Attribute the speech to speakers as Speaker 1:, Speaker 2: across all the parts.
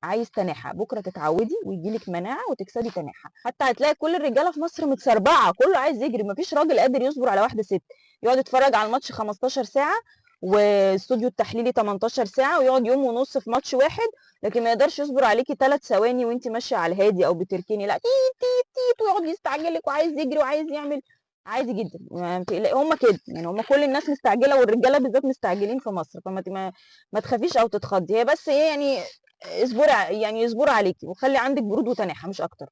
Speaker 1: عايز تناحة، بكرة تتعودي ويجيلك مناعة وتكسبي تناحة. حتى هتلاقي كل الرجالة في مصر متسربعة، كله عايز يجري، مفيش راجل قادر يصبر على واحدة ست يقعد يتفرج على الماتش 15 ساعة واستوديو التحليلي 18 ساعة ويقعد يوم ونص في ماتش واحد، لكن ما يقدرش يصبر عليكي 3 ثواني وانت ماشية على الهادي او بتركني، لا تيت تيت تيت ويقعد يستعجلك وعايز يجري وعايز يعمل. عادي جدا، هم كده يعني، هم كل الناس مستعجلة والرجالة بالذات مستعجلين في مصر، ما تخافيش او تتخضي، هي بس ايه يعني، اصبري عليكي وخلي عندك برود وتناحة مش اكتر.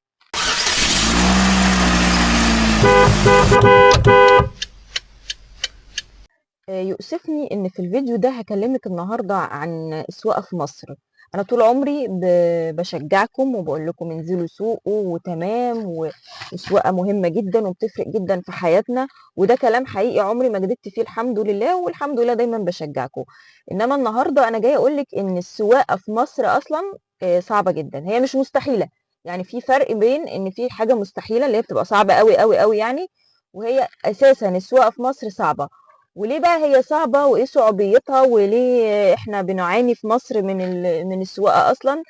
Speaker 1: يؤسفني ان في الفيديو ده هكلمك النهارده عن السواقه في مصر. انا طول عمري بشجعكم وبقول لكم انزلوا سوقوا وتمام، والسواقه مهمه جدا وبتفرق جدا في حياتنا، وده كلام حقيقي عمري ما كدبت فيه الحمد لله، والحمد لله دايما بشجعكم. انما النهارده انا جايه اقول لك ان السواقه في مصر اصلا صعبه جدا، هي مش مستحيله. يعني في فرق بين ان في حاجه مستحيله اللي هي بتبقى صعبه قوي قوي قوي يعني، وهي اساسا السواقه في مصر صعبه. وليه بقى هي صعبة وإيه صعوبيتها وليه إحنا بنعاني في مصر من السواقة أصلا؟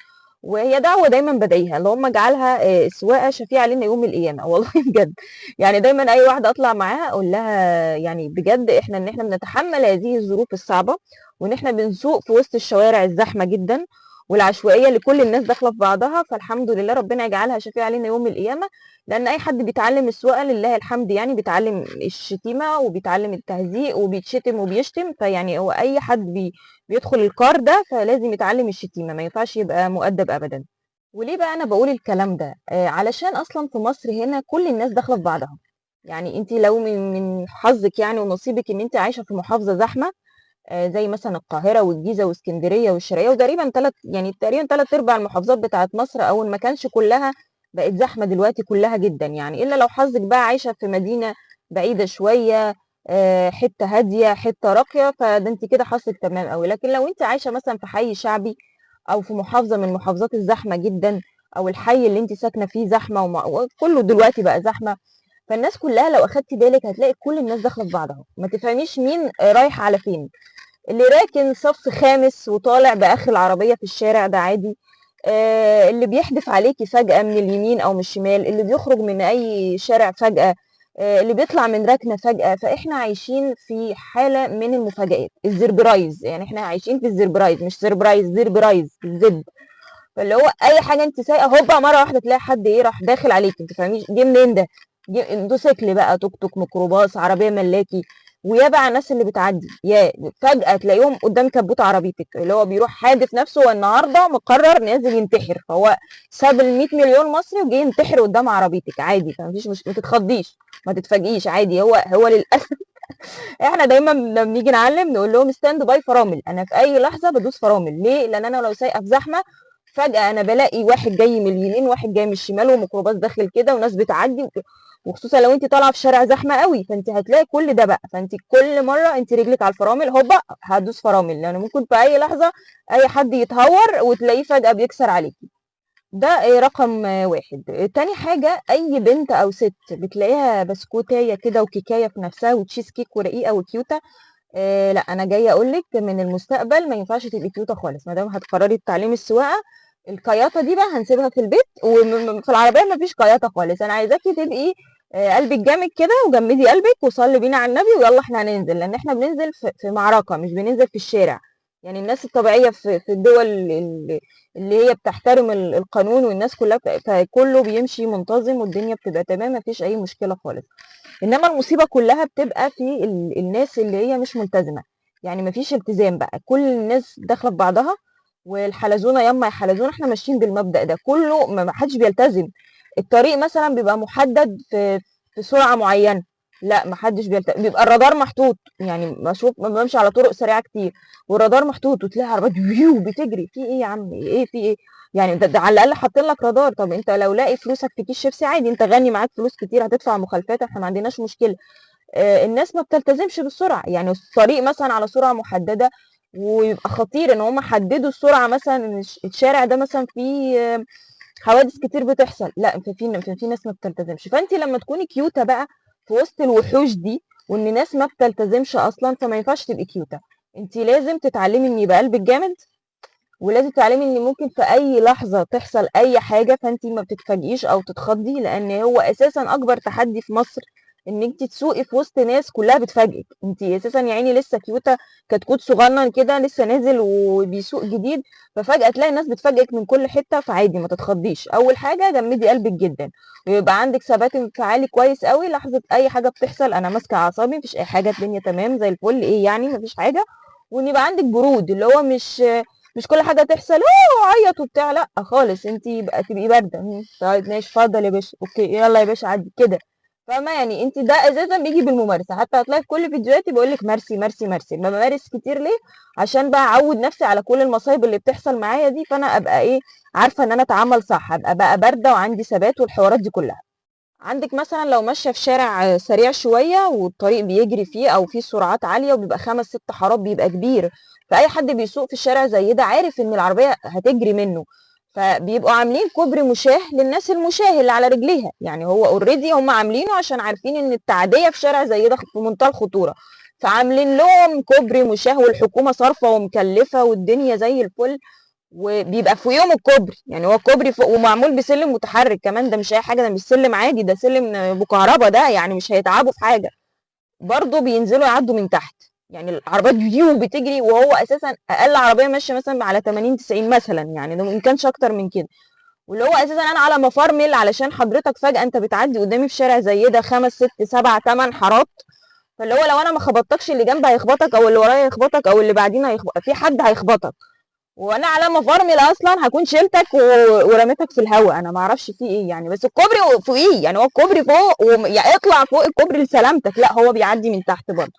Speaker 1: وهي دعوة دايما بدعيها اللهم اجعلها السواقة شفيعة لنا يوم القيامة والله بجد. يعني دايما أي واحدة أطلع معاها أقول لها يعني بجد إن إحنا بنتحمل هذه الظروف الصعبة، وإن إحنا بنسوق في وسط الشوارع الزحمة جدا والعشوائية اللي كل الناس داخلة في بعضها، فالحمد لله ربنا يجعلها شفيعة لنا يوم القيامة. لان اي حد بيتعلم السواقه لله الحمد يعني بيتعلم الشتيمه وبيتعلم التهزيق وبيتشتم وبيشتم، فيعني هو اي حد بيدخل الكار ده فلازم يتعلم الشتيمه، ما ينفعش يبقى مؤدب ابدا. وليه بقى انا بقول الكلام ده؟ علشان اصلا في مصر هنا كل الناس داخله في بعضها. يعني انت لو من حظك يعني ونصيبك ان انت عايشه في محافظه زحمه، زي مثلا القاهره والجيزه واسكندريه والشرقيه، وتقريبا تقريبا 3/4 المحافظات بتاعت مصر او إن ما كانش كلها بقت زحمه دلوقتي كلها جدا، يعني الا لو حظك بقى عايشه في مدينه بعيده شويه، حته هاديه حته راقيه، فده انت كده حظك تمام قوي. لكن لو انت عايشه مثلا في حي شعبي او في محافظه من المحافظات الزحمه جدا، او الحي اللي انت ساكنه فيه زحمه وكله دلوقتي بقى زحمه، فالناس كلها لو اخدتي بالك هتلاقي كل الناس داخله في بعضها، ما تفهميش مين رايح على فين. اللي راكن صف خامس وطالع باخر العربيه في الشارع ده عادي، اللي بيحدف عليكي فجأة من اليمين او من الشمال، اللي بيخرج من اي شارع فجأة، اللي بيطلع من ركنة فجأة. فاحنا عايشين في حالة من المفاجآت، الزربرايز، يعني احنا عايشين في الزربرايز، مش سربرايز، زربرايز بالزد. فاللي هو اي حاجة انت سايقة هوبا مرة واحدة تلاقي حد ايه راح داخل عليك، انت فاهميش جه منين ده؟ موتوسيكل بقى، توك توك، ميكروباص، عربية ملاكي. ويا بقى الناس اللي بتعدي يا فجأة تلاقيهم قدام كبوت عربيتك، اللي هو بيروح حادف نفسه والنهارده مقرر نازل ينتحر، فهو ساب ال 100 مليون مصري وجه ينتحر قدام عربيتك عادي، فمفيش ما تتخضيش ما تتفاجئيش عادي. هو للاسف احنا دايما لما بنيجي نعلم نقول لهم ستاند باي فرامل، انا في اي لحظه بدوس فرامل. ليه؟ لان انا لو سايقه في زحمه فجاه انا بلاقي واحد جاي من اليمين واحد جاي من الشمال وميكروباص داخل كده وناس بتعدي، وخصوصا لو انت طالعه في شارع زحمه قوي فانت هتلاقي كل ده بقى، فانت كل مره انت رجلك على الفرامل هوبا هتدوس فرامل، لان ممكن في اي لحظه اي حد يتهور وتلاقيه فجاه بيكسر عليك. ده رقم واحد. تاني حاجة، أي بنت أو ست بتلاقيها بسكوتاية كده وكيكاية في نفسها وتشيز كيك ورقيقة وكيوتة، لا أنا جاية أقولك من المستقبل ما ينفعش تبقي كيوتة خالص. ما دام هتقرري تعلمي السواقة، الكياطة دي بقى هنسيبها في البيت، وفي العربية ما فيش كياطة خالص. أنا عايزاكي تبقي قلبك جامد كده وجمدي قلبك وصلي بينا على النبي ويلا احنا هننزل، لأن احنا بننزل في معركة مش بننزل في الشارع. يعني الناس الطبيعية في الدول اللي هي بتحترم القانون والناس كلها فكله بيمشي منتظم والدنيا بتبقى تمام مفيش اي مشكله خالص. انما المصيبه كلها بتبقى في الناس اللي هي مش ملتزمه، يعني مفيش التزام بقى، كل الناس داخله في بعضها والحلزونه يما يا حلزونه، احنا ماشيين بالمبدأ ده كله، ما حدش بيلتزم. الطريق مثلا بيبقى محدد في سرعه معينه، لا ما حدش بيلتزم. بيبقى الرادار محطوط، يعني بشوف بمشي على طرق سريعه كتير والرادار محطوط وتلاقي عربيات بتجري، في ايه يا عم ايه في ايه؟ يعني ده على الاقل حاطين لك رادار. طب انت لو لاقي فلوسك في كيس شيبسي عادي، انت غني معاك فلوس كتير هتدفع مخالفات، احنا ما عندناش مشكله. الناس ما بتلتزمش بالسرعه، يعني الطريق مثلا على سرعه محدده ويبقى خطير ان هم حددوا السرعه، مثلا الشارع ده مثلا فيه حوادث كتير بتحصل، لا في ناس ما بتلتزمش. فانت لما تكوني كيوته بقى في وسط الوحوش دي وان ناس ما بتلتزمش اصلا، فما ينفعش تبقي كيوته. انت لازم تتعلمي ان يبقى قلبك جامد ولازم تعلمي ان ممكن في اي لحظه تحصل اي حاجه، فانت ما بتتفاجئيش او تتخضي، لان هو اساسا اكبر تحدي في مصر ان انت تسوقي في وسط ناس كلها بتفاجئك. انت اساسا يا عيني لسه كيوته، كتكوت صغنن كده لسه نازل وبيسوق جديد، ففجاه تلاقي الناس بتفاجئك من كل حته. فعادي ما تتخضيش، اول حاجه جمدي قلبك جدا، ويبقى عندك ثبات انفعالي كويس قوي. لحظه اي حاجه بتحصل انا ماسكه اعصابي، مفيش اي حاجه، الدنيا تمام زي الفل، ايه يعني مفيش حاجه. وان يبقى عندك برود، اللي هو مش كل حاجه تحصل عيط وبتاع، لا خالص، انت يبقى تبقي بارده. طيب ماشي، اتفضل يا باشا، اوكي يلا يا باشا عدي كده. فاهمه؟ يعني انت ده اساسا بيجي بالممارسه، حتى هتلاقي في كل فيديوهاتي بقول لك مرسي مرسي مرسي. بمارس كتير ليه؟ عشان بقى اعود نفسي على كل المصايب اللي بتحصل معايا دي، فانا ابقى ايه، عارفه ان انا اتعامل صح، ابقى بقى بارده وعندي ثبات والحوارات دي كلها. عندك مثلا لو ماشيه في شارع سريع شويه والطريق بيجري فيه او فيه سرعات عاليه وبيبقى 5 6 حارات، بيبقى كبير، فاي حد بيسوق في الشارع زي ده عارف ان العربيه هتجري منه، فبيبقوا عاملين كوبري مشاه للناس المشاه اللي على رجليها. يعني هو اوريدي هم عاملينه عشان عارفين ان التعديه في شارع زي ده في منتهى الخطوره، فعاملين لهم كوبري مشاه، والحكومه صارفه ومكلفه والدنيا زي الفل، وبيبقى فوقيهم الكوبري. يعني هو الكوبري فوق ومعمول بسلم متحرك كمان، ده مش اي حاجه، ده مش سلم عادي، ده سلم بكهرباء، ده يعني مش هيتعبوا في حاجه. برضه بينزلوا يعدوا من تحت، يعني العربيات بتجري، وهو اساسا اقل عربيه ماشيه مثلا على 80 90 مثلا، يعني ده ما كانش اكتر من كده. واللي هو اساسا انا على ما فرمل علشان حضرتك فجاه انت بتعدي قدامي في شارع زي ده 5 6 7 8 حارات، فاللي هو لو انا ما خبطتكش اللي جنبي هيخبطك، او اللي ورايا هيخبطك، او اللي بعدين هيخبطك، في حد هيخبطك، وانا على ما فرمل اصلا هكون شلتك ورميتك في الهواء. انا ما اعرفش فيه ايه يعني، بس الكوبري فوقيه، يعني هو الكوبري فوق يعني اطلع فوق الكوبري لسلامتك، لا هو بيعدي من تحت برضه،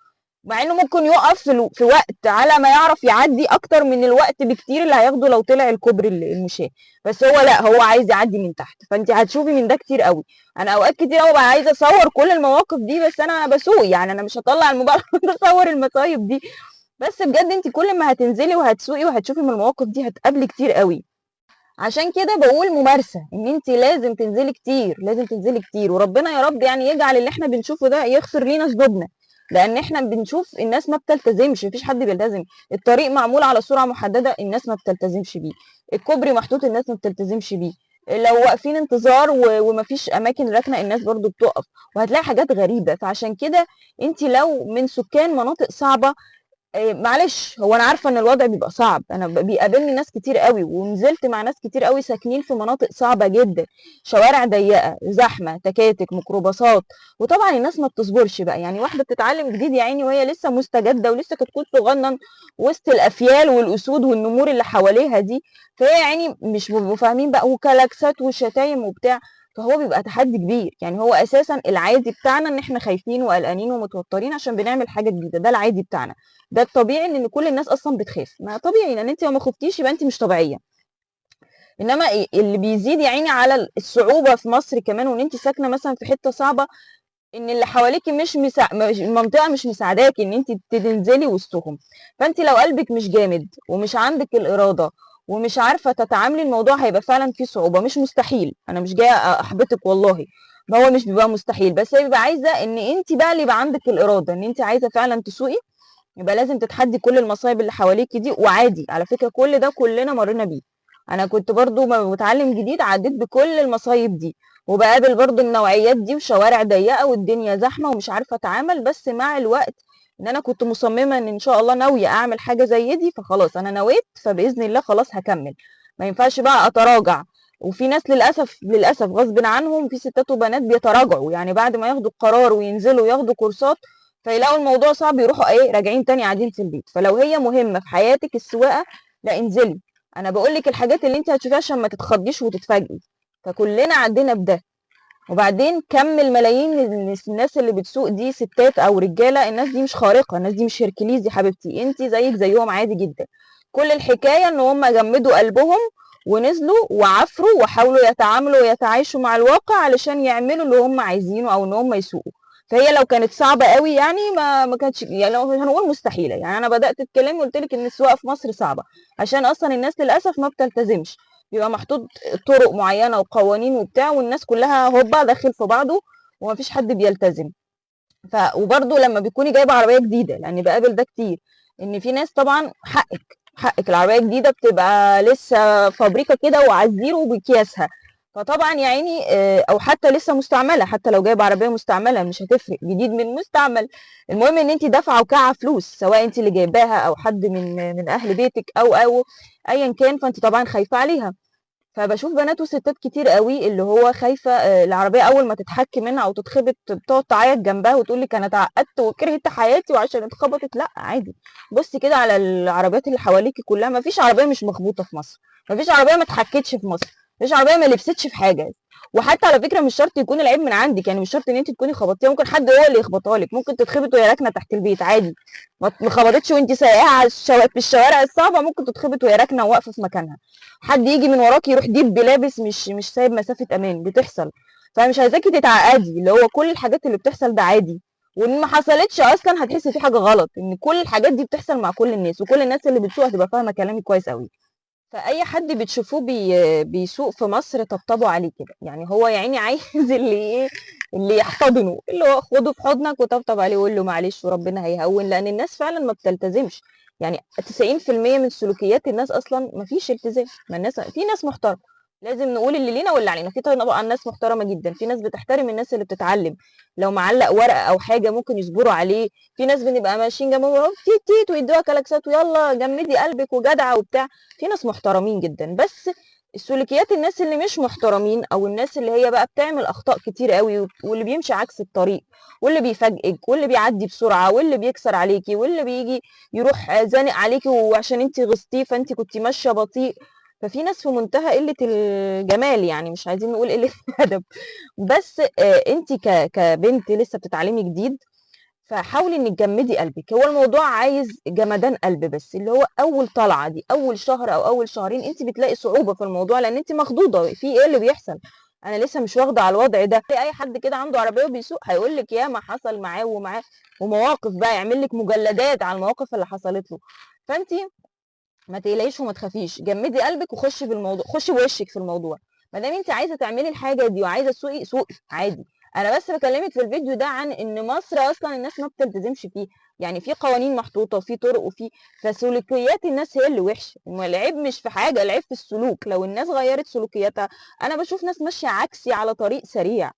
Speaker 1: مع انه ممكن يقف في وقت على ما يعرف يعدي اكتر من الوقت بكتير اللي هياخده لو طلع الكوبري المشاه، بس هو لا، هو عايز يعدي من تحت. فانت هتشوفي من ده كتير قوي. انا اوقات كتير قوي بقى عايزه اصور كل المواقف دي، بس انا بسوق، يعني انا مش هطلع الموبايل اصور المصايب دي. بس بجد انت كل ما هتنزلي وهتسوقي وهتشوفي من المواقف دي هتقابلي كتير قوي. عشان كده بقول ممارسة، ان انت لازم تنزلي كتير، لازم تنزلي كتير، وربنا يا رب يعني يجعل اللي احنا بنشوفه ده يغفر لينا ذنوبنا، لان احنا بنشوف الناس ما بتلتزمش، مفيش حد بيلتزم. الطريق معمول على سرعة محددة الناس ما بتلتزمش بيه، الكوبري محطوط الناس ما بتلتزمش بيه، لو واقفين انتظار ومفيش اماكن ركنه الناس برضو بتقف، وهتلاقي حاجات غريبه. فعشان كده انت لو من سكان مناطق صعبه، معلش هو انا عارفه ان الوضع بيبقى صعب، انا بيقابلني ناس كتير قوي ونزلت مع ناس كتير قوي ساكنين في مناطق صعبه جدا، شوارع ضيقه زحمه تكاتك ميكروباصات، وطبعا الناس ما بتصبرش بقى. يعني واحده بتتعلم جديد يا عيني وهي لسه مستجده ولسه كتكوت صغنن وسط الافيال والاسود والنمور اللي حواليها دي، فهي يا عيني مش بيبقوا فاهمين بقى، وكلاكسات وشتايم وبتاع، فهو بيبقى تحدي كبير. يعني هو اساسا العادي بتاعنا ان احنا خايفين وقلقانين ومتوترين عشان بنعمل حاجه جديده، ده العادي بتاعنا، ده الطبيعي، ان كل الناس اصلا بتخاف، ما طبيعي، لان انت لو ما خفتيش يبقى انت مش طبيعيه. انما إيه اللي بيزيد يا عيني على الصعوبه في مصر كمان، وان انت ساكنه مثلا في حته صعبه، ان اللي حواليكي المنطقه مش مساعداكي ان انت تنزلي وسطهم. فانت لو قلبك مش جامد ومش عندك الاراده ومش عارفه تتعاملي، الموضوع هيبقى فعلا فيه صعوبه. مش مستحيل، انا مش جايه احبطك والله، ما هو مش بيبقى مستحيل، بس هي بيبقى عايزه ان انت بقى اللي يبقى عندك الاراده، ان انت عايزه فعلا تسوقي، يبقى لازم تتحدي كل المصايب اللي حواليكِ دي. وعادي على فكرة كل ده كلنا مرينا بيه، أنا كنت برضه باتعلم جديد عديت بكل المصايب دي، وباقابل برضه النوعيات دي وشوارع ضيقة والدنيا زحمة ومش عارفة أتعامل. بس مع الوقت إن أنا كنت مصممة إن شاء الله ناوية أعمل حاجة زي دي، فخلاص أنا نويت، فبإذن الله خلاص هاكمل، ما ينفعش بقى أتراجع. وفي ناس للأسف للأسف غصبٍ عنهم، في ستات وبنات بيتراجعوا، يعني بعد ما ياخدوا القرار وينزلوا ياخدوا كورسات فيلاقوا الموضوع صعب يروحوا ايه راجعين تاني قاعدين في البيت. فلو هي مهمة في حياتك السواقة، لا انزلي. انا بقول لك الحاجات اللي انت هتشوفيها عشان ما تتخضيش وتتفاجئي، فكلنا عدينا بده. وبعدين كم الملايين من الناس اللي بتسوق دي ستات او رجاله، الناس دي مش خارقه، الناس دي مش هركليز يا حبيبتي، انت زيك زيهم عادي جدا. كل الحكايه ان هم جمدوا قلبهم ونزلوا وعافروا وحاولوا يتعاملوا ويتعايشوا مع الواقع علشان يعملوا اللي هم عايزينه او ان هم يسوقوا. فهي لو كانت صعبه قوي يعني ما كانتش، يعني لو هنقول مستحيله، يعني انا بدات الكلام وقلت لك ان السواقه في مصر صعبه عشان اصلا الناس للاسف ما بتلتزمش، بيبقى محطوط طرق معينة وقوانين وبتاع، والناس كلها هوبا داخل في بعضه ومفيش حد بيلتزم. وبرضه لما بتكوني جايبة عربية جديدة، لأن بقابل ده كتير، إن في ناس طبعا حقك حقِك، العربية الجديدة بتبقى لسه فابريكا كده وعلى الزيرو بأكياسها، فطبعًا يا عيني أو حتى لسه مستعملة، حتى لو جايبة عربية مستعملة مش هتفرق، جديد من مستعمل، المهم إن أنتِ دافعة وكاعة فلوس، سواء أنتِ اللي جايباها أو حد من أهل بيتِك أو أيًا كان، فأنتِ طبعًا خايفة عليها. فباشوف بنات وستات كتير أوي اللي هو خايفة العربية أول ما تتحك منها أو تتخبط بتقعد تعيط جنبها وتقول لِك أنا اتعقدت وكرهت حياتي وعشان اتخبطت، لأ عادي، بُصي كده على العربيات اللي حواليكِ كلها ما فيش عربية مش مخبوطة في مصر، ما فيش عربية ما اتحكتش في مصر، ما فيش عربية ما لبستش في حاجة، وحتى على فكرة مش شرط يكون العيب من عندِك، يعني مش شرط إن أنتِ تكوني خبطتيها، ممكن حد هو اللي يخبطها لِك، ممكن تتخبط وهي راكنة تحت البيت عادي، ما خبطتش وأنتِ سايقاها على في الشوارع الصعبة، ممكن تتخبط وهي راكنة وواقفة في مكانها. حد يجي من وراكِ يروح دِب لابس مش سايب مسافة أمان، بتحصل. فأنا مش عايزاكِ تتعقدي، اللي هو كل الحاجات اللي بتحصل ده عادي، وإن ما حصلتش أصلًا هتحسي في حاجة غلط، إن كل الحاجات دي بتحصل مع كل الناس، وكل الناس اللي بتسوق هتبقى فاهمة كلامي كويس أوي. فأي حد بتشوفوه بيسوق في مصر طبطبوا عليه كده، يعني هو يا عيني عايز اللي إيه، اللي يحتضنه، اللي هو خده في حضنك وطبطب عليه وقُل له معلش وربنا هيهوّن، لأن الناس فعلًا ما بتلتزمش، يعني 90% من سلوكيات الناس أصلًا ما فيش التزام، ما الناس في ناس محترمة، لازم نقول اللي لينا واللي علينا، في طبعًا ناس محترمة جدًا، في ناس بتحترم الناس اللي بتتعلم، لو معلّق ورقة أو حاجة ممكن يصبروا عليه، في ناس بنبقى ماشيين جنبهم وهو تيت تيت ويدوها كلاكسات ويالّا جمّدي قلبِك وجدعة وبتاع. في ناس محترمين جدًا، بس سلوكيات الناس اللي مش محترمين أو الناس اللي هي بقى بتعمل أخطاء كتير أوي واللي بيمشي عكس الطريق واللي بيفاجئِك واللي بيعدّي بسرعة واللي بيكسر عليكِ واللي بييجي يروح زانق عليكِ وعشان أنتِ غِصتيه فأنتِ كنتِ ماشية بطيء، ففي ناس في منتهى قلة الجمال يعني مش عايزين نقول قلة الأدب، بس أنتِ كبنت لسه بتتعلمي جديد فحاولي إنِّك تجمّدي قلبِك، هو الموضوع عايز جمدان قلب بس، اللي هو أول طلعة دي، أول شهر أو أول شهرين أنتِ بتلاقي صعوبة في الموضوع، لإن أنتِ مخضوضة، في إيه اللي بيحصل؟ أنا لسه مش واخدة على الوضع ده، تلاقي أي حد كده عنده عربية وبيسوق هيقول لِك ياما حصل معاه ومعاه، ومواقف بقى يعمل لِك مجلدات على المواقف اللي حصلت له، فأنتِ ما تقلقيش وما تخافيش، جمّدي قلبِك وخشي بالموضوع، خشي بوشِك في الموضوع، ما دام أنتِ عايزة تعملي الحاجة دي وعايزة تسوقي، سوقي عادي، أنا بس باكلمِك في الفيديو ده عن إن مصر أصلًا الناس ما بتلتزمش فيه، يعني في قوانين محطوطة وفي طرق فسلوكيات الناس هي اللي وحشة، العيب مش في حاجة، العيب في السلوك، لو الناس غيّرت سلوكياتها أنا باشوف ناس ماشية عكسي على طريق سريع،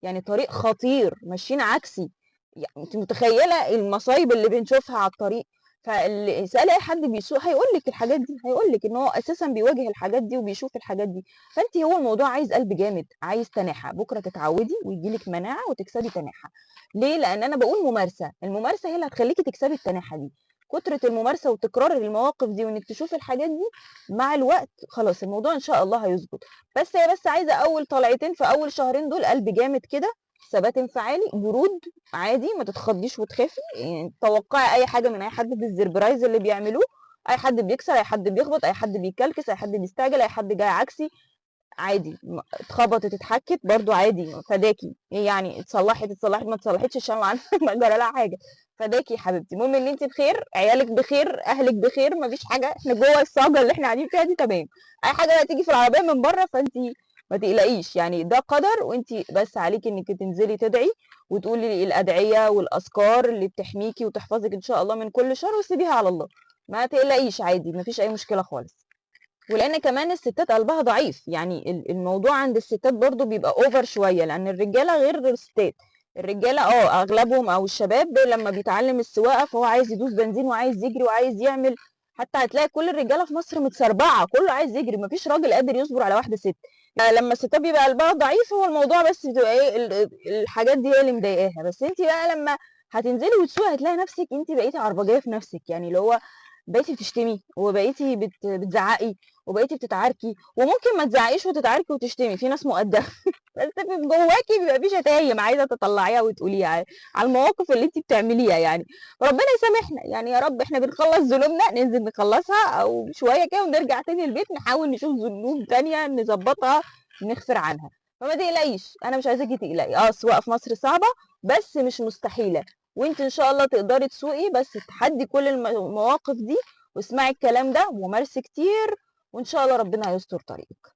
Speaker 1: يعني طريق خطير ماشيين عكسي، أنتِ متخيلة المصايب اللي بنشوفها على الطريق؟ اسألي أي حد بيسوق هيقول لِك الحاجات دي، هيقول لِك إن هو أساسًا بيواجه الحاجات دي وبيشوف الحاجات دي، فأنتِ هو الموضوع عايز قلب جامد، عايز تناحة، بكرة تتعودي وييجي لِك مناعة وتكسبي تناحة، ليه؟ لأن أنا باقول ممارسة، الممارسة هي اللي هتخلّيكِ تكسبي التناحة دي، كترة الممارسة وتكرار المواقف دي وإنِّك تشوفي الحاجات دي مع الوقت خلاص الموضوع إن شاء الله هيضبط، بس هي بس عايزة أول طلعتين في أول شهرين دول قلب جامد كده، ثبات انفعالي، برود عادي ما تتخضيش وتخافي، توقعي أي حاجة من أي حد في السربرايز اللي بيعملوه، أي حد بيكسر، أي حد بيخبط، أي حد بيكلكس، أي حد بيستعجل، أي حد جاي عكسي، عادي اتخبطت اتحكت برضه عادي فداكِ، إيه يعني اتصلحت ما اتصلحتش إن شاء الله عنها ما جرى لها حاجة، فداكِ يا حبيبتي، المهم إن أنتِ بخير، عيالِك بخير، أهلِك بخير، ما فيش حاجة، إحنا جوه الصاجة اللي إحنا قاعدين فيها دي تمام، أي حاجة هتيجي في العربية من برّه فأنتِ ما تقلقيش، يعني ده قدر وأنتِ بس عليكِ إنِّك تنزلي تدعي وتقولي الأدعية والأذكار اللي بتحميكِ وتحفظِك إن شاء الله من كل شر وسيبيها على الله، ما تقلقيش عادي، ما فيش أي مشكلة خالص. ولأن كمان الستات قلبها ضعيف، يعني الموضوع عند الستات برضه بيبقى over شوية، لأن الرجالة غير الستات، الرجالة أغلبهم أو الشباب لمّا بيتعلم السواقة فهو عايز يدوس بنزين وعايز يجري وعايز يعمل، حتى هتلاقي كل الرجالة في مصر متسربعة، كله عايز يجري، ما فيش راجل قادر يصبر على واحدة ست، لمّا الستات بيبقى قلبها ضعيف هو الموضوع بس بتبقى إيه الحاجات دي هي اللي مضايقاها، بس أنتِ بقى لمّا هتنزلي وتسوقي هتلاقي نفسِك أنتِ بقيتِ عربجية في نفسِك، يعني اللي هو بقيتِ بتشتمي وبقيتِ بتزعقي وبقيتِ بتتعاركي، وممكن ما تزعقيش وتتعاركي وتشتمي، في ناس مؤدبة بس في جواكِ بيبقى في شتايم عايزة تطلعيها وتقوليها على المواقف اللي أنتِ بتعمليها يعني، فربنا يسامحنا، يعني يا رب إحنا بنخلّص ذنوبنا ننزل نخلّصها أو شوية كده ونرجع تاني البيت نحاول نشوف ذنوب تانية نضبّطها نغفر عنها، فما تقلقيش، أنا مش عايزاكِ تقلقي، السواقة في مصر صعبة بس مش مستحيلة، وأنتِ إن شاء الله تقدري تسوقي بس تحدّي كل المواقف دي واسمعي الكلام ده ومارسي كتير وإن شاء الله ربنا هيستر طريقِك.